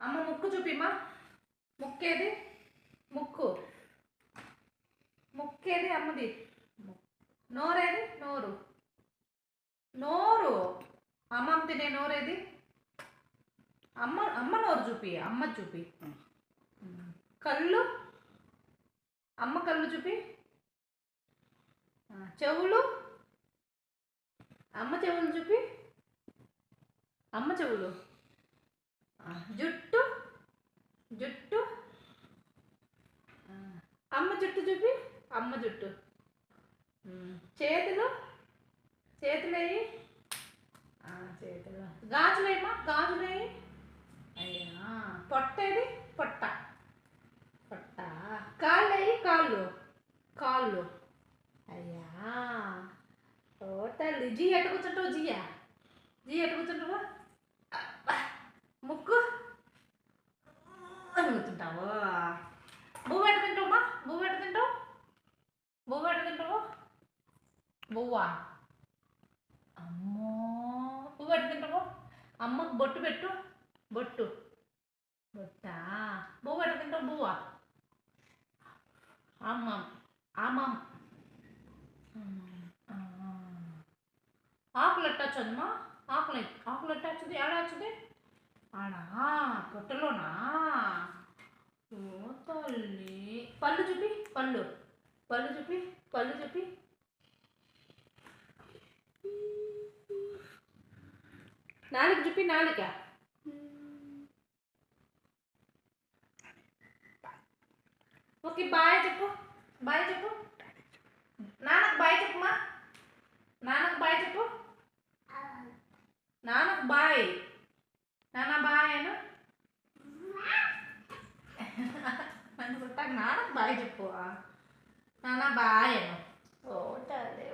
అమ్మ ముక్కు చూపిమ్మా. ముక్కేది? ముక్కు ముక్కేది అమ్మది? నోరేది? నోరు నోరు అమ్మ తినే నోరేది? అమ్మ అమ్మ నోరు చూపి. అమ్మ చూపి. కళ్ళు అమ్మ కళ్ళు చూపి. చెవులు అమ్మ చెవులు చూపి. అమ్మ చెవులు. జుట్టు జుట్టు అమ్మ జుట్టు చూపి. అమ్మ జుట్టు. చేతులు చేతులేయి. చేతులు. గాజులేమ్మా. గాజులేయి. అయ్యా. పొట్టేది? పొట్ట పొట్ట. కాళ్ళేయి. కాళ్ళు కాళ్ళు. అయ్యా టోటల్. జీ ఎట్టు కూర్చుంటావు? జియా జీ ఎట్టు కూర్చుంటావు? ముక్కు అని కూర్చుంటావు. బువ్వ ఎట్టు తింటావమ్మా? బువ్వ ఎట్టు తింటావు? బువ్వ ఎట్టు తింటావు? బువ్వా. అమ్మో. బువ్వ ఎట్టు తింటావు? అమ్మకు బొట్టు పెట్టు. బొట్టు బొట్టా. బువ్వ ఎట్టు తింటావు? బువ్వ. అమ్మం అమ్మం. ఆకులు ఎట్టొచ్చదమ్మా? ఆకులు ఎట్టొచ్చుది? ఆడ వచ్చుది? ఆడా పొట్టలోనా? ఓ తల్లి. పళ్ళు చూపి. పళ్ళు పళ్ళు చూపి. పళ్ళు చూపి. నాలుక చూపి. నాలుక. ఓకే బాయ్ చెప్పు. బాయ్ చెప్పు. నాన్నకు బాయ్ చెప్పుమా. నాన్నకు బాయ్ చెప్పు. నాన్నకు బాయ్. నాన్న బాయ్ అను. నాన్నకు బాయ్ చెప్పు. నాన్న బాయ్ అను. ఓ తల్లి.